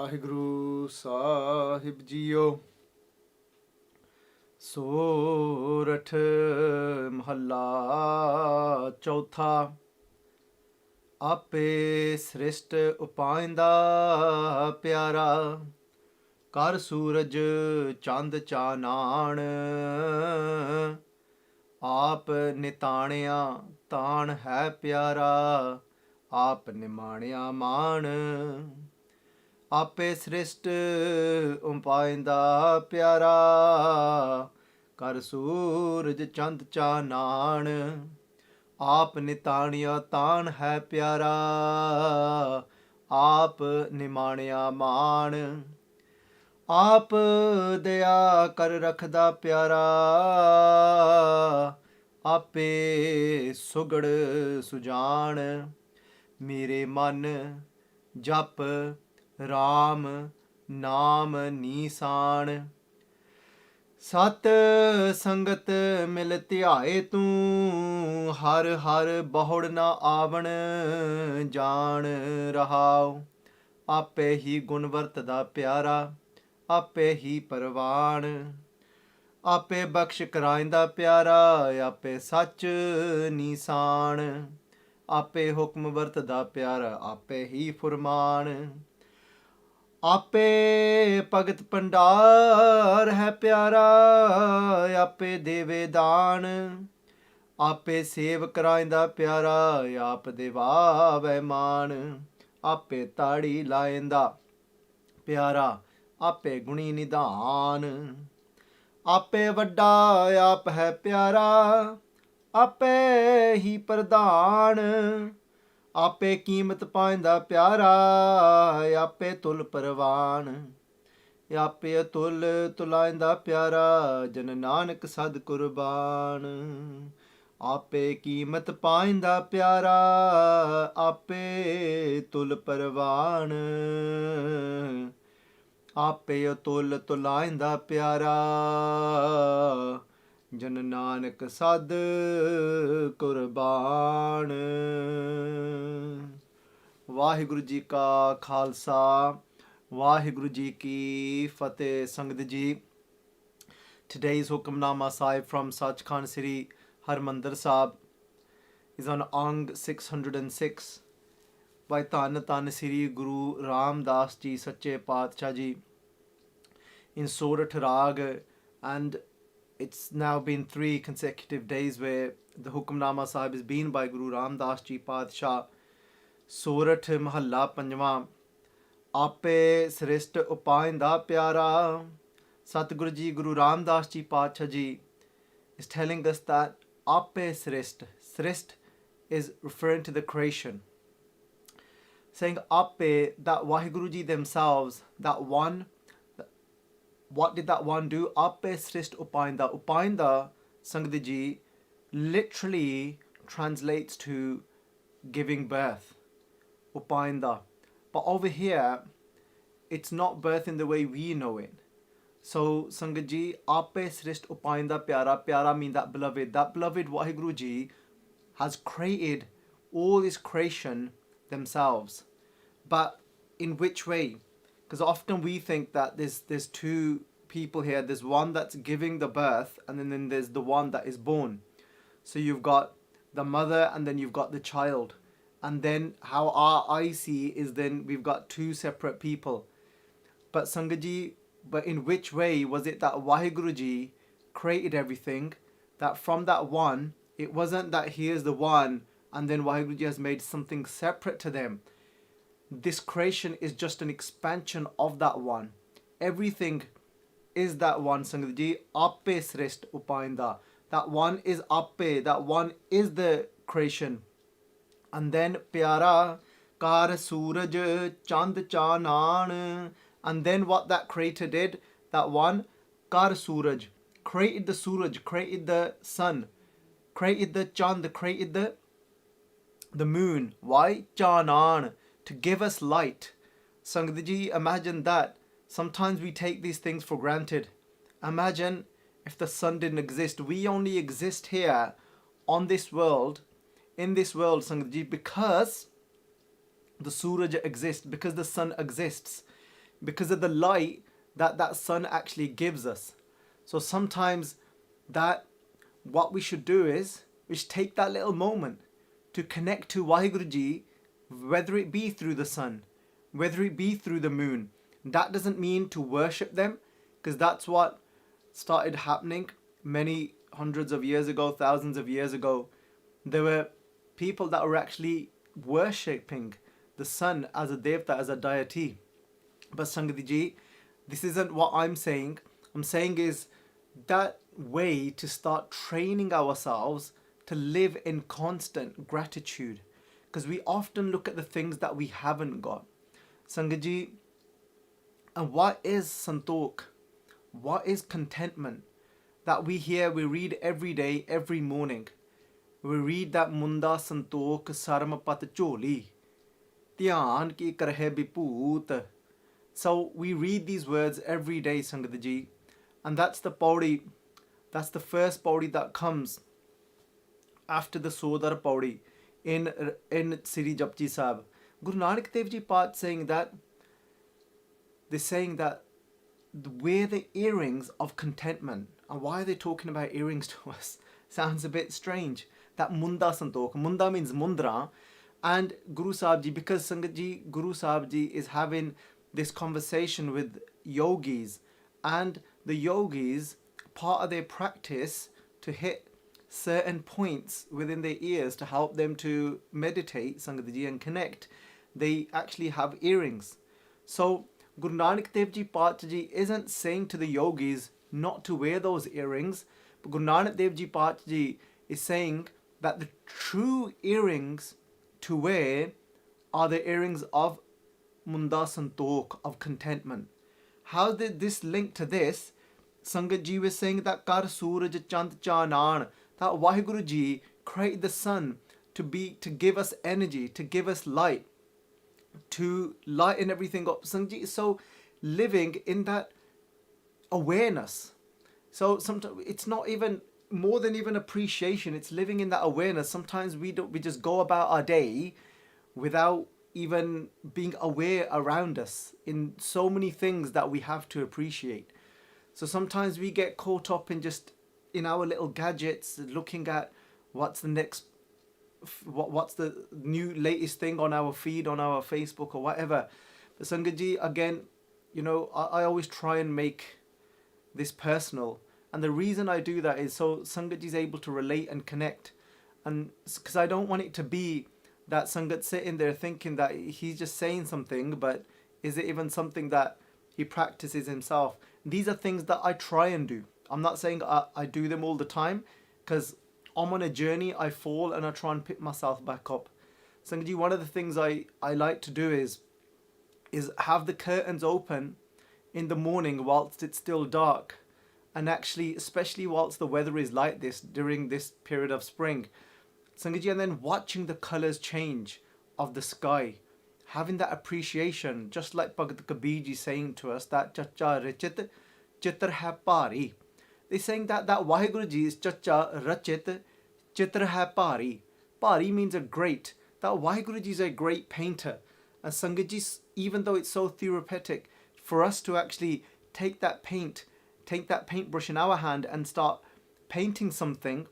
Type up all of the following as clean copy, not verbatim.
ਵਾਹਿਗੁਰੂ ਸਾਹਿਬ JIO. ਸੋਰਠ ਮਹੱਲਾ ਚੌਥਾ। ਆਪੇ ਸ੍ਰਿਸ਼ਟ ਉਪਾਇੰਦਾ ਪਿਆਰਾ, ਕਰ ਸੂਰਜ ਚੰਦ ਚਾਨਣ। ਆਪ ਨਿਤਾaniaa ਤਾਣ ਹੈ ਪਿਆਰਾ, ਆਪ ਨਿਮਾaniaa मान। ਆਪੇ ਸ੍ਰਿਸ਼ਟ ਉਪਾਇੰਦਾ ਪਿਆਰਾ, ਕਰ ਸੂਰਜ ਚੰਦ ਚਾਨਣ। ਆਪ ਨਿਤਾaniaa ਤਾਣ ਹੈ ਪਿਆਰਾ, ਆਪ ਨਿਮਾaniaa मान। ਆਪ ਦਇਆ ਕਰ ਰਖਦਾ ਪਿਆਰਾ, ਆਪੇ ਸੁਘੜ ਸੁਜਾਨ। ਮੇਰੇ ਮਨ ਜਪ ਰਾਮ ਨਾਮ ਨੀਸਾਨ। ਸਤ ਸੰਗਤ ਮਿਲ ਧਿਆਏ ਤੂੰ, ਹਰ ਹਰ ਬਹੁੜ ਨਾ ਆਵਣ ਜਾਣ ਰਹਾਉ। ਆਪੇ ਹੀ ਗੁਣ ਵਰਤਦਾ ਪਿਆਰਾ, ਆਪੇ ਹੀ ਪਰਵਾਨ। ਆਪੇ ਬਖਸ਼ ਕਰਾਇੰਦਾ ਪਿਆਰਾ, ਆਪੇ ਸੱਚ ਨੀਸਾਨ। ਆਪੇ ਹੁਕਮ ਵਰਤਦਾ ਪਿਆਰਾ, ਆਪੇ ਹੀ ਫੁਰਮਾਨ। ਆਪੇ ਭਗਤ ਭੰਡਾਰ ਹੈ ਪਿਆਰਾ, ਆਪੇ ਦੇਵੇ ਦਾਨ। ਆਪੇ ਸੇਵ ਕਰਾਇੰਦਾ ਪਿਆਰਾ, ਆਪ ਦੇਵਾਵੈ ਮਾਨ। ਆਪੇ ਤਾੜੀ ਲਾਇੰਦਾ ਪਿਆਰਾ, ਆਪੇ ਗੁਣੀ ਨਿਧਾਨ। ਆਪੇ ਵੱਡਾ ਆਪ ਹੈ ਪਿਆਰਾ, ਆਪੇ ਹੀ ਪ੍ਰਧਾਨ। ਆਪੇ ਕੀਮਤ ਪਾਇੰਦਾ ਪਿਆਰਾ, ਆਪੇ ਤੁਲ ਪਰਵਾਨ। ਆਪੇ ਅਤੁਲ ਤੁਲਾਇੰਦਾ ਪਿਆਰਾ, ਜਨ ਨਾਨਕ ਸਦ ਕੁਰਬਾਨ। ਆਪੇ ਕੀਮਤ ਪਾਇੰਦਾ ਪਿਆਰਾ, ਆਪੇ ਤੁਲ ਪਰਵਾਨ। ਆਪੇ ਅਤੁਲ ਤੁਲਾਇੰਦਾ ਪਿਆਰਾ, ਜਨ ਨਾਨਕ ਸਦ ਕੁਰਬਾਨ। ਵਾਹਿਗੁਰੂ ਜੀ ਕਾ ਖਾਲਸਾ, ਵਾਹਿਗੁਰੂ ਜੀ ਕੀ ਫਤਿਹ। ਸੰਗਤ ਜੀ, today's Hukamnaama Sahib from Sachkhand Sri Harmandir Sahib is on Ang 606 by ਧੰਨ Sri Guru Ramdas Ji Sache Paatshah Ji in Sorat'h Rag, and it's now been 3 consecutive days where the Hukamnaama Sahib has been by Guru Ramdas Ji Paatshah. Sorat'h Mahalla Panjwa, Aape Srisht Upainda Pyara. Satguru Ji, Guru Ramdas Ji Paatshah Ji is telling us that Aape Srisht, Srisht is referring to the creation. Saying Aape, that Vaheguru Ji themselves, that one, what did that one do? Aape srisht upainda. Upainda, Sangat Ji, literally translates to giving birth. Upainda. But over here, it's not birth in the way we know it. So, Sangat Ji, Aape srisht upainda pyara. Pyara means that beloved. That beloved Vaheguru Ji has created all this creation themselves. But in which way? Because often we think that there's two people here. There's one that's giving the birth, and then there's the one that is born. So you've got the mother, and then you've got the child. And then how I see is then we've got two separate people. But Sangaji, but in which way was it that Vaheguru Ji created everything? That from that one, it wasn't that he is the one, and then Vaheguru Ji has made something separate to them. This creation is just an expansion of that one. Everything is that one, Sangat Ji. Aape srisht upainda. That one is Aape. That one is the creation. And then piaaraa kar sooraj chandh chaanaan. And then what that creator did, that one, kar sooraj, created the suraj, created the sun, created the chandh, created the moon. Why? Chaanaan, to give us light. Sangat Ji, imagine that. Sometimes we take these things for granted. Imagine if the sun didn't exist. We only exist here on this world, in this world, Sangat Ji, because the suraj exists, because the sun exists. because of the light that sun actually gives us. So sometimes that what we should do is we should take that little moment to connect to Waheguru Ji, whether it be through the sun, whether it be through the moon. That doesn't mean to worship them, because that's what started happening many hundreds of years ago, thousands of years ago. There were people that were actually worshipping the sun as a devta, as a deity. But Sangat Ji, this isn't what I'm saying. I'm saying is that way to start training ourselves to live in constant gratitude, because we often look at the things that we haven't got. Sangat Ji, and what is santokh? What is contentment? That we hear, we read every day, every morning. We read that munda santokh sarmapat choli, taan ki karhe biput. So we read these words every day, Sangat Ji, and that's the pauri, that's the first pauri that comes after the Sodar pauri in Sri Japji Sahib. Guru Nanak Dev Ji Path saying that, they're saying that we're the earrings of contentment. And why are they talking about earrings to us? Sounds a bit strange. That munda santokh, munda means mundra, and Guru Sahib Ji, because Sangat Ji, Guru Sahib Ji is having this conversation with yogis, and the yogis, part of their practice to hit certain points within their ears to help them to meditate, Sangat Ji, and connect, they actually have earrings. So Guru Nanak Dev Ji Path Ji isn't saying to the yogis not to wear those earrings, but Guru Nanak Dev Ji Path Ji is saying that the true earrings to wear are the earrings of munda santokh, of contentment. How did this link to this? Sangat Ji was saying that kar sooraj chandh chaanaan, that Waheguru Ji created the sun to give us energy, to give us light, to lighten everything up. Sangat Ji is so living in that awareness. So sometimes it's not even more than even appreciation, it's living in that awareness. Sometimes we just go about our day without even being aware around us in so many things that we have to appreciate. So sometimes we get caught up in just in our little gadgets, looking at what's the next, what's the new latest thing on our feed, on our Facebook or whatever. But Sangat Ji, again, you know, I always try and make this personal, and the reason I do that is so Sangat Ji is able to relate and connect, and because I don't want it to be that Sangat sitting there thinking that he's just saying something, but is it even something that he practices himself? These are things that I try and do. I'm not saying I do them all the time, because I'm on a journey, I fall and I try and pick myself back up. Sangat Ji, one of the things I like to do is have the curtains open in the morning whilst it's still dark, and actually, especially whilst the weather is like this during this period of spring, Sangat Ji, and then watching the colours change of the sky, having that appreciation, just like Bhagat Kabir Ji saying to us that chacha rachit chitr hai pari. They're saying that Waheguru Ji is chacha rachit chitr hai pari. Pari means a great. That Waheguru Ji is a great painter. And Sangat Ji, even though it's so therapeutic, for us to actually take that paintbrush in our hand and start painting something,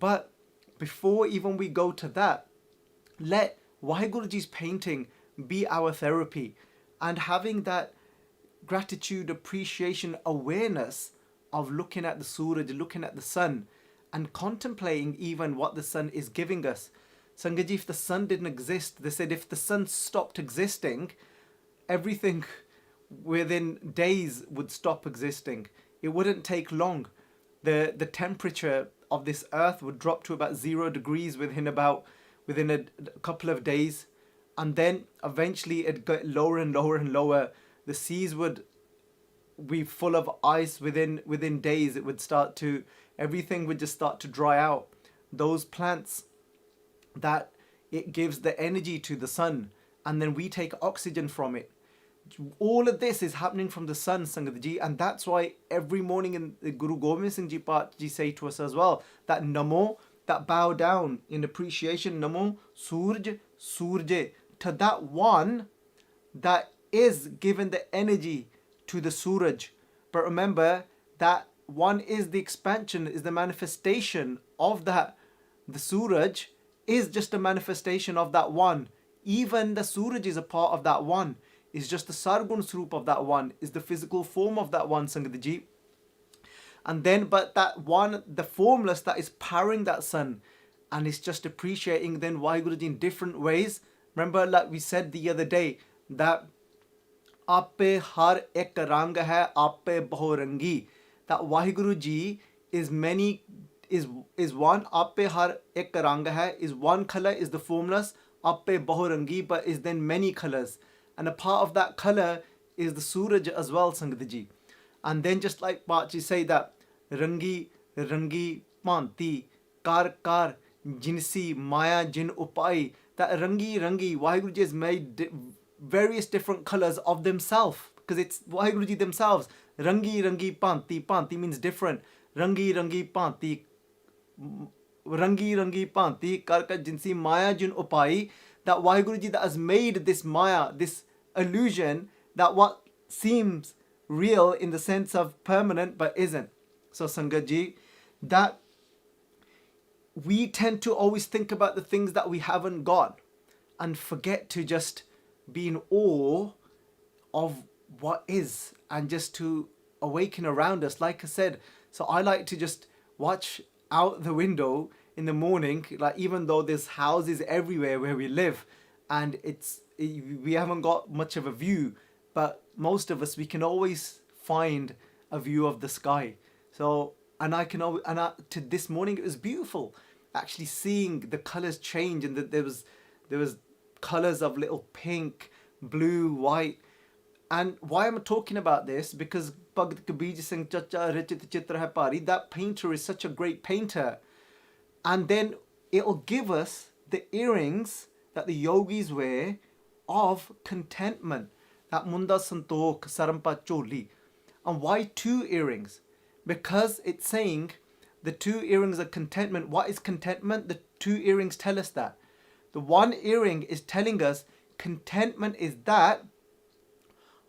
but before even we go to that, let Waheguru Ji's painting be our therapy, and having that gratitude, appreciation, awareness of looking at the suraj, looking at the sun, and contemplating even what the sun is giving us. Sangat Ji, if the sun didn't exist, they said if the sun stopped existing, everything within days would stop existing. It wouldn't take long. The temperature of this earth would drop to about 0 degrees within a couple of days, and then eventually it'd get lower and lower and lower. The seas would be full of ice within days. It would everything would just start to dry out. Those plants that it gives the energy to the sun, and then we take oxygen from it. All of this is happening from the sun, Sangat Ji, and that's why every morning in the Guru Gobind Singh Ji Path Ji say to us as well, that Namo, that bow down in appreciation, Namo Surj Surje, to that one that is giving the energy to the suraj. But remember that one is the expansion, is the manifestation of that. The suraj is just a manifestation of that one. Even the suraj is a part of that one. Is just the sargun sroop of that one, is the physical form of that one, Sangat Ji. And then, but that one, the formless that is powering that sun, and it's just appreciating then Waheguru Ji in different ways. Remember, like we said the other day, that aape har ek rang hai, aape bahurangi. That Waheguru Ji is many, is one. Aape har ek rang hai is one color, is the formless. Aape bahurangi, but is then many colors. And a part of that color is the suraj as well, Sangat Ji. And then just like Bachi say that rangi rangi panti kar kar jinsi maya jin upai, that rangi rangi, Waheguru Ji has made various different colors of themselves, because it's Waheguru Ji themselves. Rangi rangi panti, panti means different. Rangi rangi panti, rangi rangi panti kar kar jinsi maya jin upai, that Waheguru Ji that has made this maya, this illusion, that what seems real in the sense of permanent but isn't. So Sangat Ji, that we tend to always think about the things that we haven't got and forget to just be in awe of what is, and just to awaken around us. Like I said, so I like to just watch out the window in the morning, like even though there's houses everywhere where we live and we haven't got much of a view, but most of us, we can always find a view of the sky. So, and I can always, to this morning it was beautiful actually seeing the colors change, and that there was colors of little pink, blue, white. And why am I talking about this? Because Bhagat Kabir Singh Chacha Rachit Chitra Hai Pari, that painter is such a great painter. And then it'll give us the earrings that the yogis wear of contentment. That Munda Santok Sarampa Choli. And why 2 earrings? Because it's saying the 2 earrings are contentment. What is contentment? The 2 earrings tell us that. The 1 earring is telling us contentment is that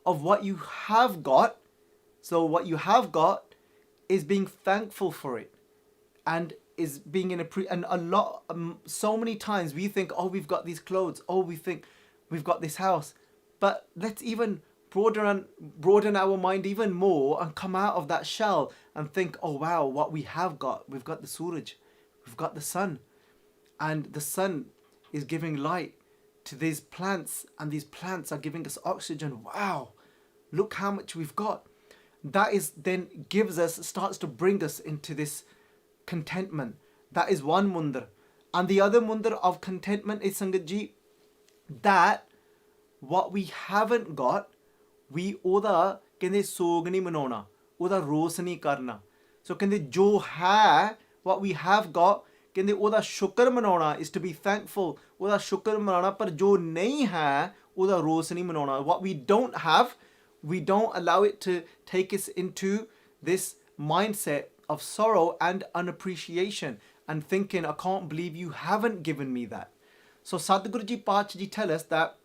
of what you have got. So what you have got is being thankful for it, and is being in and a lot, so many times we think, oh, we've got these clothes, oh, we think we've got this house, but let's even broaden our mind even more and come out of that shell and think, oh wow, what we have got, we've got the suraj, we've got the sun, and the sun is giving light to these plants, and these plants are giving us oxygen. Wow, look how much we've got. That is then starts to bring us into this contentment. That is one mundar. And the other mundar of contentment is, Sangat Ji, that what we haven't got, we oda kende sog nahi manauna, oda ros nahi karna. So kende jo hai, what we have got, kende oda shukr manauna is to be thankful. Oda shukr manauna, par jo nahi hai, oda ros nahi manauna. What we don't have, we don't allow it to take us into this mindset of sorrow and unappreciation and thinking, I can't believe you haven't given me that. So Sadhguru Ji Pach Ji tell us that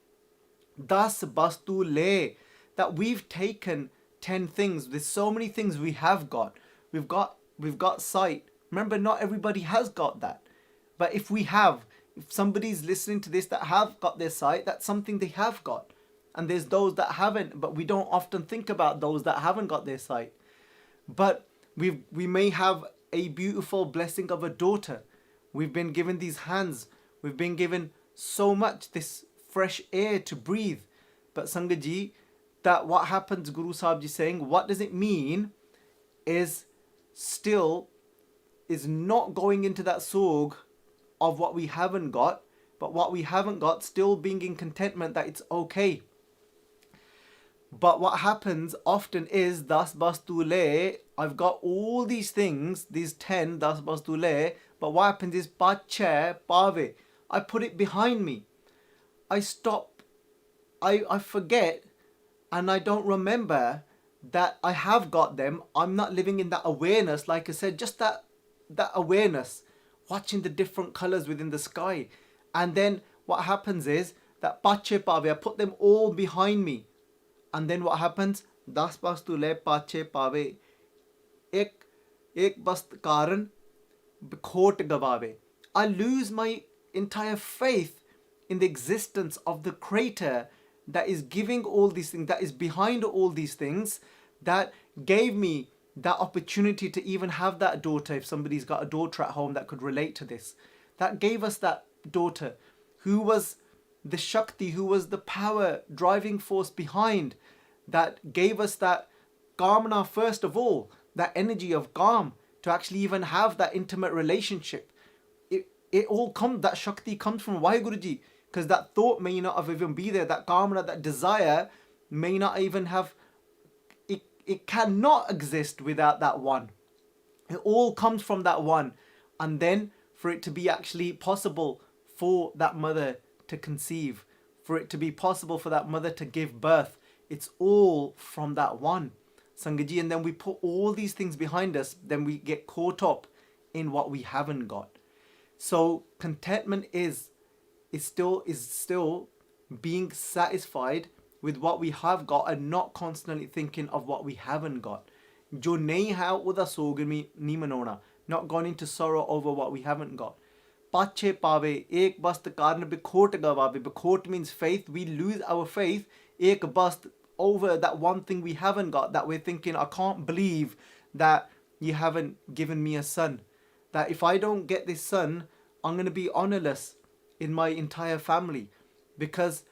das bastu le, that we've taken 10 things. There's so many things we have got. We've got sight. Remember, not everybody has got that. But if somebody's listening to this that have got their sight, that's something they have got. And there's those that haven't, but we don't often think about those that haven't got their sight. But we may have a beautiful blessing of a daughter. We've been given these hands. We've been given so much, this fresh air to breathe. But Sangat Ji, that what happens, Guru Sahib Ji saying, what does it mean is not going into that sog of what we haven't got, but what we haven't got still being in contentment that it's okay. But what happens often is, das bastu le, I've got all these things, these 10, das bastu le, but what happens is, pache, pave, I put it behind me. I stop, I forget, and I don't remember that I have got them. I'm not living in that awareness, like I said, just that awareness, watching the different colors within the sky. And then what happens is, that pache pave, I put them all behind me. And then what happens? Das bastu le pache pave. Ek bast karan bikhot gavave. I lose my entire faith in the existence of the creator that is giving all these things, that is behind all these things, that gave me that opportunity to even have that daughter. If somebody's got a daughter at home that could relate to this, that gave us that daughter who was the Shakti, who was the power driving force behind, that gave us that Kamna first of all, that energy of Kam, to actually even have that intimate relationship. It all comes, that Shakti comes from Vaheguruji, because that thought may not have even be there, that Kamna, that desire may not even have, it cannot exist without that one. It all comes from that one. And then for it to be actually possible for that mother to conceive, for it to be possible for that mother to give birth, it's all from that one. Sangaji, and then we put all these things behind us, then we get caught up in what we haven't got. So contentment is still being satisfied with what we have got and not constantly thinking of what we haven't got. Jo nahi hai uda sog nahi manauna. Not going into sorrow over what we haven't got. Pache pave, ek bast karn bikhot gavave. Bikhot means faith. We lose our faith. Ek bast, over that one thing we haven't got, that we're thinking, I can't believe that you haven't given me a son. That if I don't get this son, I'm going to be honorless in my entire family. Because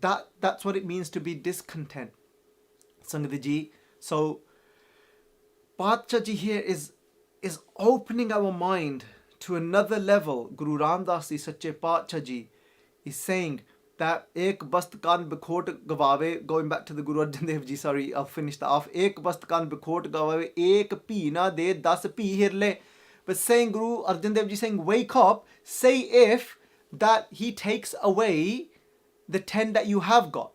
that's what it means to be discontent. Sangadji. So Paatshah Ji here is opening our mind to another level. Guru Ramdas Ji, Sache Paatshah Ji, is saying that ek bast kan bikhot gavave, going back to the Guru Arjan Dev Ji, sorry, I'll finish that off. Ek bast kan bikhot gavave, ek pee na de, 10 pee hirle. But saying, Guru Arjan Dev Ji saying, wake up, say if that he takes away the 10 that you have got.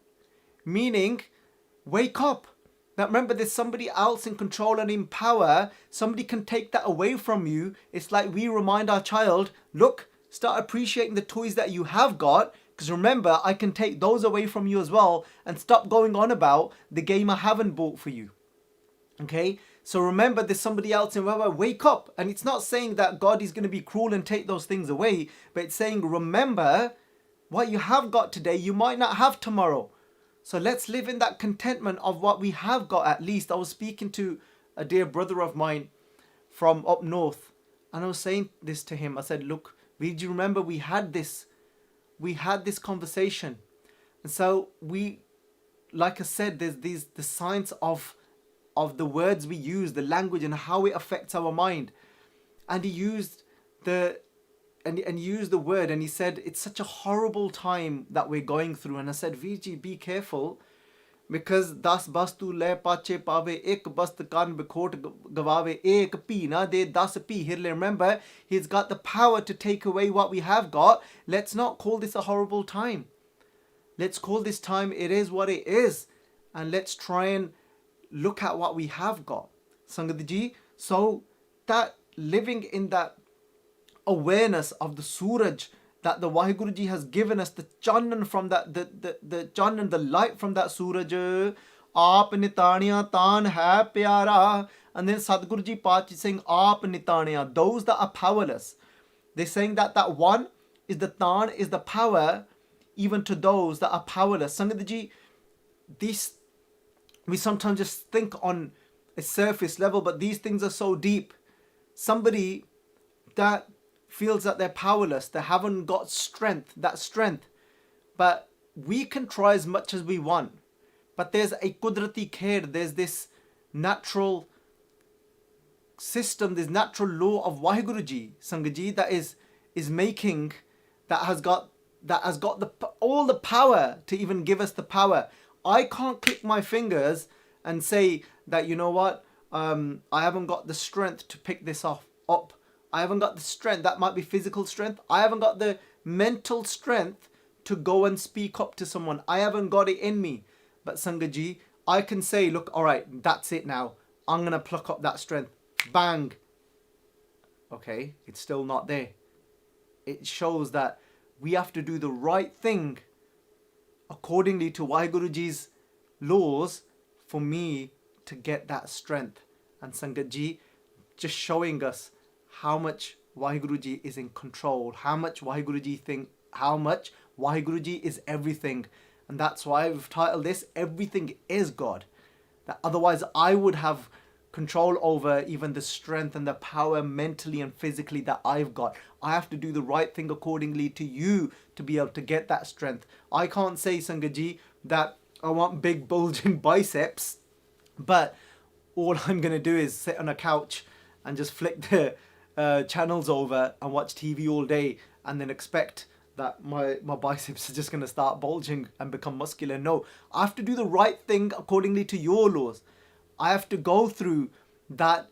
Meaning, wake up. Now remember, there's somebody else in control and in power. Somebody can take that away from you. It's like we remind our child, look, start appreciating the toys that you have got. Because remember, I can take those away from you as well, and stop going on about the game I haven't bought for you. Okay? So remember, there's somebody else in power. Wake up. And it's not saying that God is going to be cruel and take those things away. But it's saying, remember, what you have got today, you might not have tomorrow. So let's live in that contentment of what we have got at least. I was speaking to a dear brother of mine from up north, and I was saying this to him. I said, look, do you remember we had this conversation? And so we, like I said, there's the science of the words we use, the language, and how it affects our mind. And he used and used the word, and he said, it's such a horrible time that we're going through. And I said, Viji, be careful, because das bastu le pache pave, ek bast kan bikhot gavave, ek pee na de, 10 pee hirle. Remember, he's got the power to take away what we have got. Let's not call this a horrible time. Let's call this time, it is what it is. And let's try and look at what we have got. Sangat Ji, so that living in that awareness of the Suraj that the Vaheguru Ji has given us, the chaanaan from that, the chaanaan, the light from that Suraj, aape nitaaniaa, taan hai piaaraa. And then Sadhguru Ji Paatshah is saying, aape nitaaniaa, those that are powerless. They're saying that one is the taan, is the power even to those that are powerless. Sangat Ji, we sometimes just think on a surface level, but these things are so deep. Somebody that feels that they're powerless, they haven't got strength, but we can try as much as we want. But there's a kudrati khair, there's this natural system, this natural law of Vaheguru Ji, Sangat Ji, that is making, that has got all the power to even give us the power. I can't click my fingers and say that, you know what, I haven't got the strength to pick this up. I haven't got the strength. That might be physical strength. I haven't got the mental strength to go and speak up to someone. I haven't got it in me. But Sangat Ji, I can say, look, all right, that's it now. I'm going to pluck up that strength. Bang. Okay, it's still not there. It shows that we have to do the right thing accordingly to Vaheguru Ji's laws for me to get that strength. And Sangat Ji just showing us how much Waheguru Ji is in control, how much Waheguru Ji is everything. And that's why we've titled this, Everything is God. That otherwise I would have control over even the strength and the power mentally and physically that I've got. I have to do the right thing accordingly to you to be able to get that strength. I can't say, Sangat Ji, that I want big bulging biceps, but all I'm going to do is sit on a couch and just flick the channels over and watch TV all day and then expect that my biceps are just going to start bulging and become muscular. No, I have to do the right thing accordingly to your laws. I have to go through that,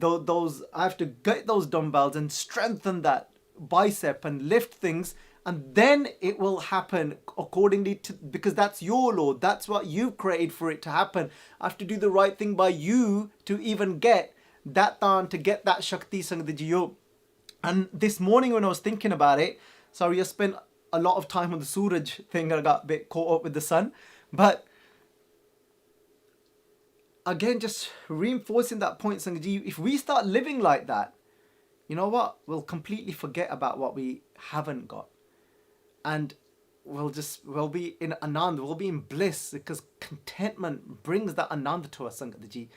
I have to get those dumbbells and strengthen that bicep and lift things, and then it will happen accordingly to, because that's your law. That's what you've created for it to happen. I have to do the right thing by you to even get that taan, to get that shakti, Sangat Ji. And this morning when I was thinking about it, sorry, I spent a lot of time on the Sooraj thing. I got a bit caught up with the sun. But again, just reinforcing that point, Sangat Ji, if we start living like that, you know what? We'll completely forget about what we haven't got. And we'll be in anand, we'll be in bliss, because contentment brings that anand to us, Sangat Ji.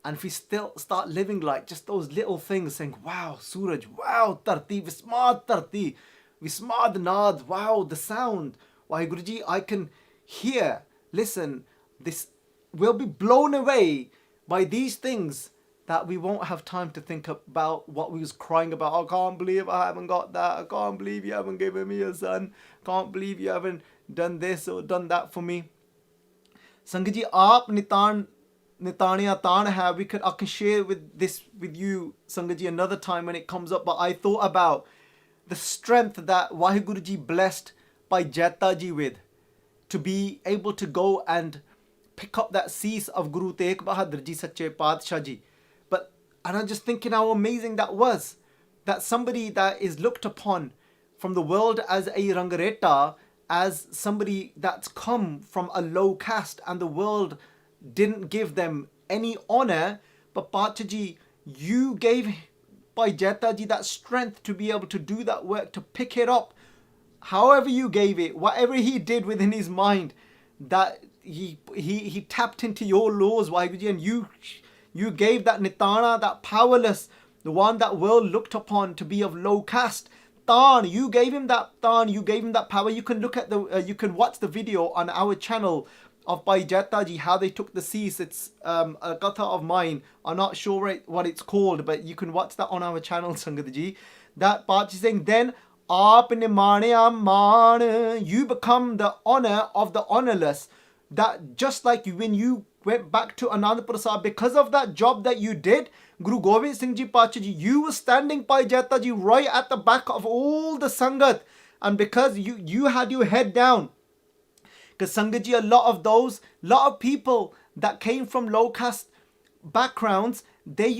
And if we still start living like just those little things, saying, wow, Suraj, wow, Tarti, Vismad Tarti, Vismad Nad, wow, the sound, Waheguru Ji, I can hear, listen, this, we'll be blown away by these things that we won't have time to think about what we was crying about. I can't believe I haven't got that. I can't believe you haven't given me a son. Can't believe you haven't done this or done that for me. Sangat Ji, aap nitaaniaa taan hai. I can share this with you, Sangat Ji, another time when it comes up. But I thought about the strength that Waheguru Ji blessed Bhai Jaita Ji with, to be able to go and pick up that cease of Guru Tegh Bahadur Ji Sache Padshah Ji. And I'm just thinking how amazing that was. That somebody that is looked upon from the world as a rangareta, as somebody that's come from a low caste, and the world didn't give them any honor. But Padshah Ji, you gave Bhai Jaita Ji that strength to be able to do that work, to pick it up. However you gave it, whatever he did within his mind, that he tapped into your laws, Waheguru Ji, and you gave that nitaaniaa, that powerless, the one that world looked upon to be of low caste, taan. You gave him that taan. You gave him that power. You can look at you can watch the video on our channel of Bhai Jaita Ji, how they took the cease. It's a Katha of mine. I'm not sure what it's called, but you can watch that on our channel, Sangat Ji. That part is saying, then aape nimaaniaa maan. You become the honor of the honorless. That just like when you went back to Anandpur Sahib, because of that job that you did, Guru Gobind Singh Ji Padshah Ji, you were standing Bhai Jaita Ji right at the back of all the Sangat, and because you had your head down. Because Sangat Ji, a lot of people that came from low caste backgrounds, they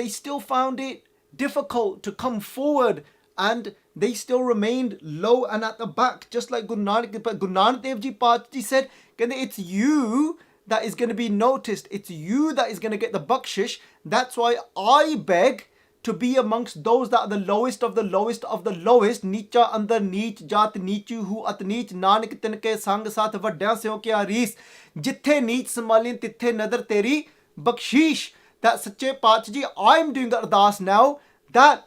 still found it difficult to come forward, and they still remained low and at the back, just like Guru Nanak. But Guru Nanak Dev Ji Padshah Ji said, it's you that is going to be noticed. It's you that is going to get the bakshish. That's why I beg to be amongst those that are the lowest of the lowest of the lowest. Nicha andar neech jaat neechu hu at neech nanak tinke sang saath vaddyan se ho kya rees. Jithe neech samalin tithe nadar teri bakshish. That Sache Padshah Ji, I'm doing the ardas now. That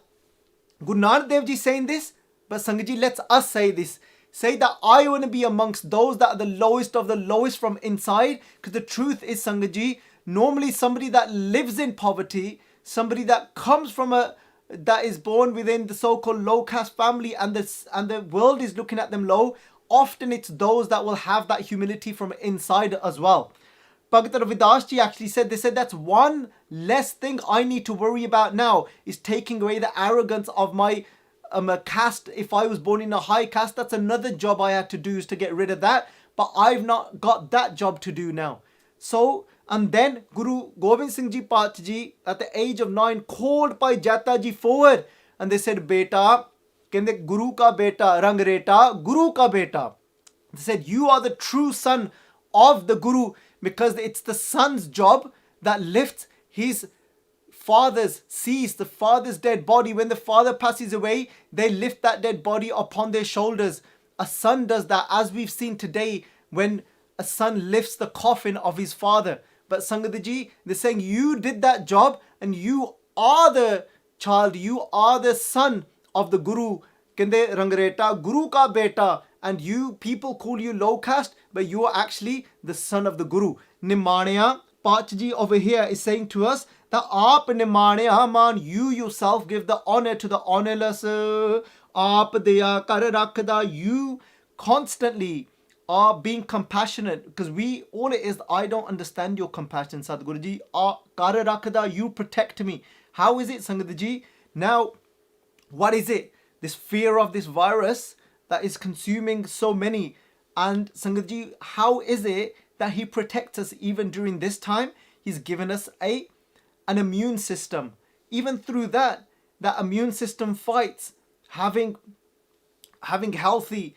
Guru Nanak Dev Ji saying this, but Sangat Ji, let's us say this. Say that I want to be amongst those that are the lowest of the lowest from inside. Because the truth is, Sangat Ji, normally somebody that lives in poverty, somebody that comes from that is born within the so-called low caste family, and the world is looking at them low, often it's those that will have that humility from inside as well. Bhagavad Ravidas Ji actually said, they said that's one less thing I need to worry about now, is taking away the arrogance of my a caste. If I was born in a high caste, that's another job I had to do, is to get rid of that. But I've not got that job to do now. So, and then Guru Gobind Singh Ji Padshah Ji, at the age of 9, called Bhai Jaita Ji forward, and they said, beta, kende Guru ka beta, rangreta, Guru ka beta. They said, you are the true son of the Guru. because it's the son's job that lifts his father's cease, the father's dead body. When the father passes away, they lift that dead body upon their shoulders. A son does that, as we've seen today when a son lifts the coffin of his father. But Sangat Ji, they're saying you did that job and you are the child, you are the son of the Guru. Kende Rangreta, Guru ka beta. And you, people call you low caste, but you are actually the son of the Guru. Nimaaniaa, Pachji over here is saying to us that aape nimaaniaa maan, you yourself give the honor to the honorless. Aape dhiaa kar rakhadhaa, you constantly are being compassionate, because all it is, I don't understand your compassion, Sadhguruji. Kar rakhadhaa, you protect me. How is it, Sangat Ji? Now, what is it? This fear of this virus that is consuming so many. And Sangat Ji, how is it that he protects us even during this time? He's given us an immune system. Even through that immune system fights, having healthy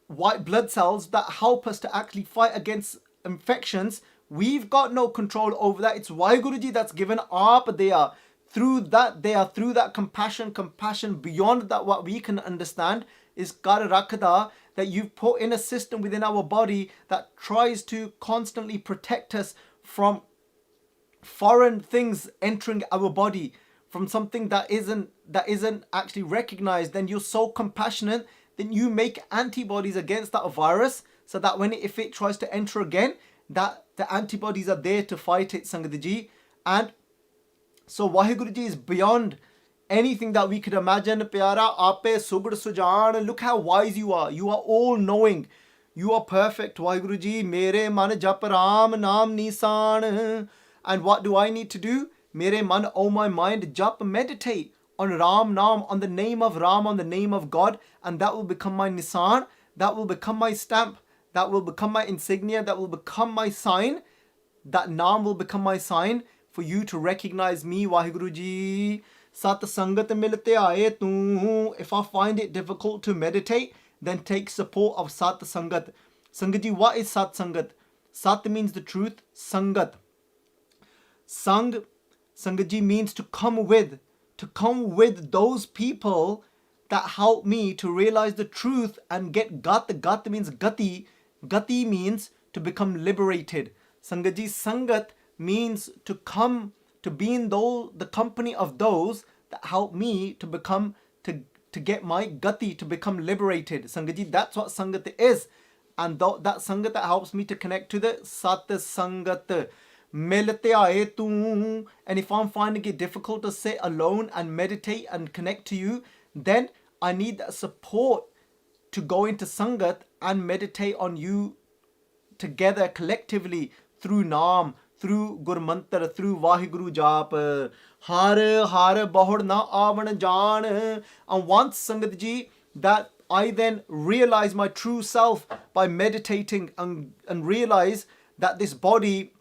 white blood cells that help us to actually fight against infections. We've got no control over that. It's Waheguruji that's given aape dhiaa. Through that compassion beyond that what we can understand is kar rakhadhaa, that you've put in a system within our body that tries to constantly protect us from foreign things entering our body, from something that isn't actually recognized. Then you're so compassionate, then you make antibodies against that virus, so that if it tries to enter again, that the antibodies are there to fight it, Sangat Ji. And so Waheguruji is beyond anything that we could imagine. Piaaraa, aape, sughar, sujaan. Look how wise you are. You are all knowing. You are perfect, Waheguruji. Mere man jap Ram naam nisaan. And what do I need to do? Mere man, oh my mind, jap, meditate on Ram naam, on the name of Ram, on the name of God. And that will become my nisaan. That will become my stamp. That will become my insignia. That will become my sign. That naam will become my sign for you to recognize me, Waheguruji. Sat sangat milte aaye tu. If I find it difficult to meditate, then take support of Sat Sangat. Sangat Ji, what is Sat Sangat? Sat means the truth. Sangat. Sang, Sangat Ji, means to come with those people that help me to realize the truth and get gat. Gat means gati. Gati means to become liberated. Sangat Ji, Sangat means to come to be in the company of those that help me to become, to get my gati, to become liberated. Sangat Ji, that's what Sangat is. And that Sangat that helps me to connect to the Sat Sangat. Milte aaye tu. And if I'm finding it difficult to sit alone and meditate and connect to you, then I need that support to go into Sangat and meditate on you together collectively through Naam, through Gurmantar, through Vaheguru Jap. Har bahud na avan jaan. And once, Sangat Ji, that I then realize my true self by meditating and realize that this body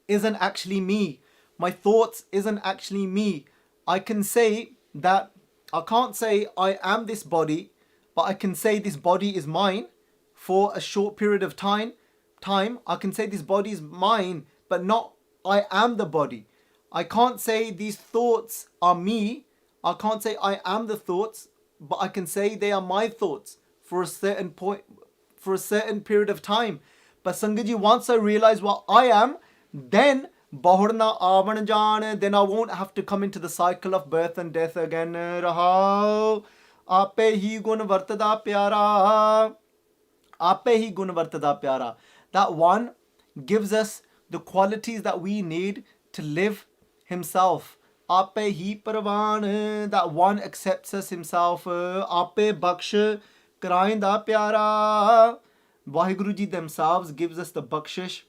isn't actually me. My thoughts isn't actually me. I can say that, I can't say I am this body, but I can say this body is mine for a short period of time. I can say this body is mine, but not I am the body. I can't say these thoughts are me. I can't say I am the thoughts, but I can say they are my thoughts for a certain point, for a certain period of time. But Sangat Ji, once I realize what I am, then bahurna avan jaan, then I won't have to come into the cycle of birth and death again. Rahao aape hi gun vartada piaaraa. Aape hi gun vartada piaaraa. That one gives us the qualities that we need to live himself. Aape hi parvan. That one accepts us himself. Aape baksha karainda piaaraa. Waheguruji themselves gives us the bakshish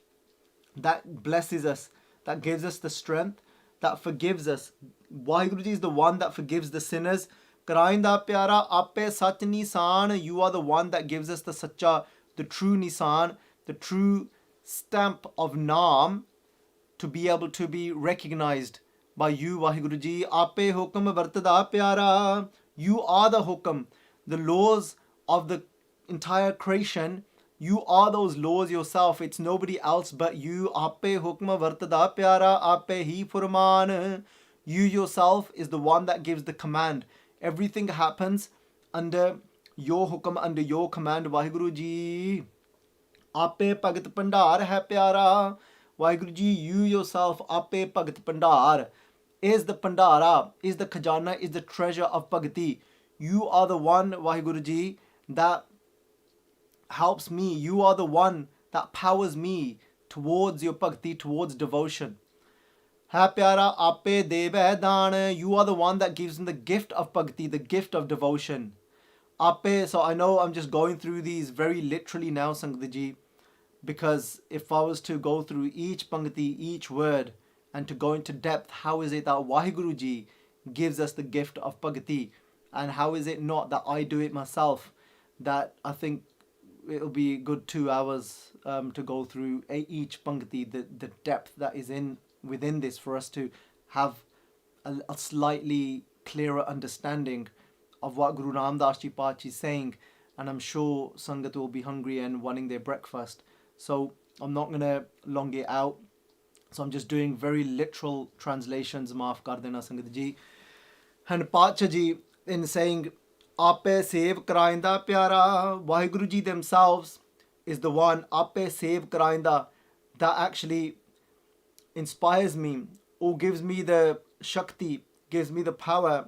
that blesses us, that gives us the strength, that forgives us. Waheguruji is the one that forgives the sinners. Karainda piaaraa aape sach nisaan. You are the one that gives us the sacha, the true nisaan, the true stamp of naam, to be able to be recognized by you, Waheguruji. Aape hukam vartada piaaraa. You are the hukam, the laws of the entire creation. You are those laws yourself. It's nobody else but you. Aape hukm vartada piaaraa, aape hi furmaan. You yourself is the one that gives the command. Everything happens under your hukm, under your command, Waheguru Ji. Aape Bhagat Pandar hai piaaraa. Waheguru Ji, you yourself, Aape Bhagat Pandar, is the Pandara, is the Khajana, is the treasure of Bhagati. You are the one, Waheguru Ji, that helps me. You are the one that powers me towards your Bhakti, towards devotion. Hai piara aape deve daan. You are the one that gives me the gift of Bhakti, the gift of devotion. Aape, so I know I'm just going through these very literally now, Sangat Ji, because if I was to go through each Bhakti, each word, and to go into depth, how is it that Waheguru Ji gives us the gift of Bhakti, and how is it not that I do it myself? That I think it'll be a good 2 hours to go through each Bhakti, the depth that is within this, for us to have a slightly clearer understanding of what Guru Ramdas Ji Pachi is saying. And I'm sure Sangat will be hungry and wanting their breakfast. So I'm not going to long it out. So I'm just doing very literal translations. Maaf kar dena Sangat Ji. And Pacha Ji, in saying, Aape save karainda piara, Waheguru Ji themselves is the one, Aape save karainda, that actually inspires me or gives me the Shakti, gives me the power,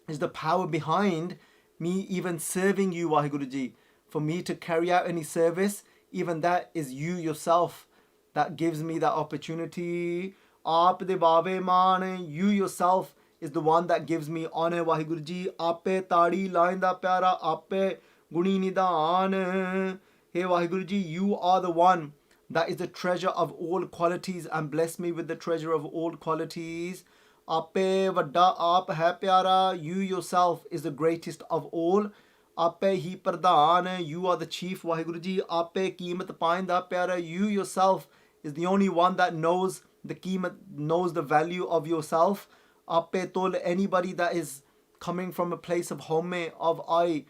is the power behind me even serving you, Waheguru Ji. For me to carry out any service, even that is you yourself that gives me that opportunity. Aap de babe maan, you yourself is the one that gives me honor, Waheguru Ji. Aape tadi lainda piara, aape guni nidaan. Hey Waheguru Ji, you are the one that is the treasure of all qualities, and bless me with the treasure of all qualities. Aape vadda aap hai piara, you yourself is the greatest of all. Aape hi pradhan, you are the chief, Waheguru Ji. Aape keemat painda piara, you yourself is the only one that knows the keemat, knows the value of yourself. Aape tol, anybody that is coming from a place of home, of I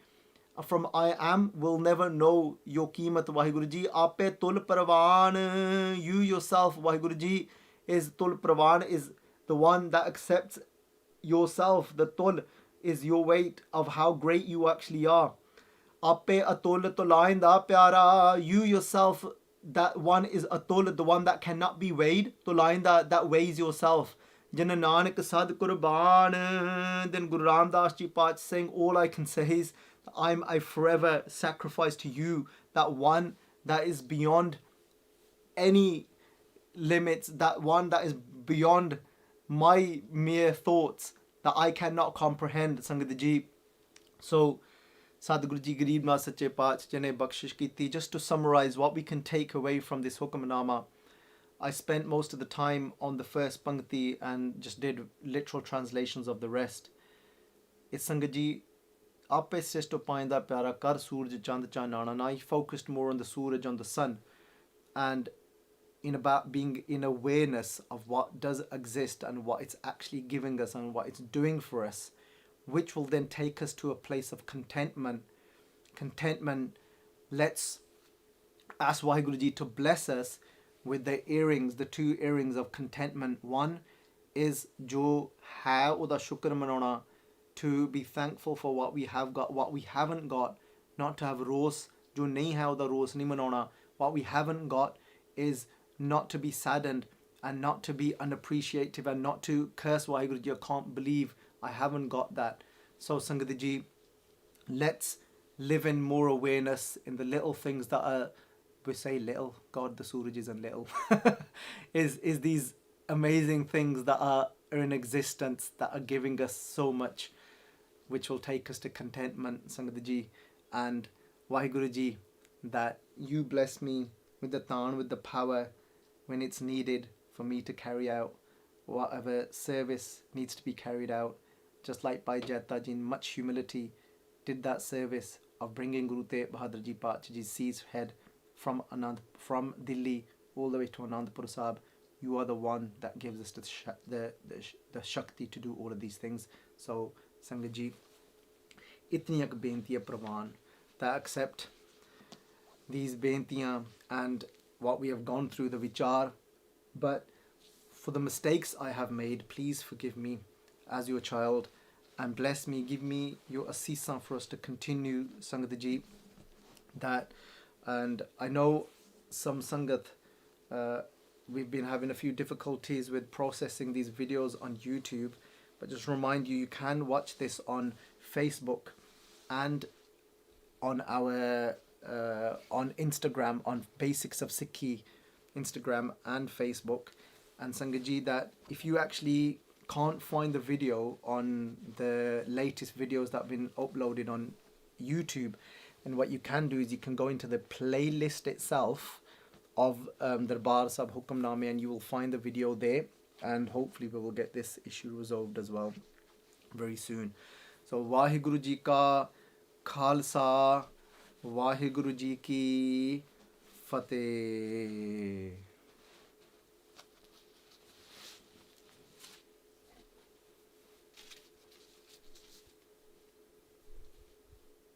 am, will never know your keemat, Waheguru Ji. Aape tul pravan, you yourself, Waheguru Ji, is tul pravan, is the one that accepts yourself. The tul is your weight of how great you actually are. Aape atul tulainda piara, you yourself, that one is atul, the one that cannot be weighed. Tulainda, that weighs yourself. Jana Nanak sad kurban. Then Guru Ramdas Ji Paach saying, all I can say is I forever sacrifice to you, that one that is beyond any limits, that one that is beyond my mere thoughts, that I cannot comprehend, Sangat Ji. So Sadhguru Ji Garib Na Sache Paach Jane Bakshish Kiti. Just to summarize what we can take away from this Hukamnaama, I spent most of the time on the first Pankti and just did literal translations of the rest. It's Sangat Ji, Aape Sreshto Painda Pyara Kar Suraj Chandh Chaanaan. And I focused more on the Suraj, on the sun, and in about being in awareness of what does exist and what it's actually giving us and what it's doing for us, which will then take us to a place of contentment. Contentment, let's ask Waheguru Ji to bless us with the earrings, the 2 earrings of contentment. One is jo hai oda shukr manauna, to be thankful for what we have got, what we haven't got, not to have ros jo nahi hai oda ros nahi manauna. What we haven't got is not to be saddened and not to be unappreciative and not to curse Waheguru Ji, I can't believe I haven't got that. So Sangat Ji, let's live in more awareness in the little things that are, we say little, God, the Suraj isn't little, is these amazing things that are in existence, that are giving us so much, which will take us to contentment, Sangat Ji. And Waheguru Ji, that you bless me with the taan, with the power when it's needed for me to carry out whatever service needs to be carried out. Just like Bhai Jeta Ji, in much humility, did that service of bringing Guru Tegh Bahadur Ji Paach Ji's seized head from Delhi all the way to Anandpur Sahib. You are the one that gives us the Shakti to do all of these things. So Sangat Ji, itni ek benti hai pravan, that accept these beintiyan and what we have gone through, the vichar. But for the mistakes I have made, please forgive me as your child and bless me, give me your assisa for us to continue Sangat Ji. That, and I know some Sangat, we've been having a few difficulties with processing these videos on YouTube, but just remind you, you can watch this on Facebook and on our on Instagram, on Basics of Sikhi Instagram and Facebook. And Sangaji, that if you actually can't find the video on the latest videos that have been uploaded on YouTube, and what you can do is you can go into the playlist itself of Darbar Sahib Hukamnaama, and you will find the video there, and hopefully we will get this issue resolved as well very soon. So Vaheguru Ji Ka Khalsa, Vaheguru Ji Ki Fateh.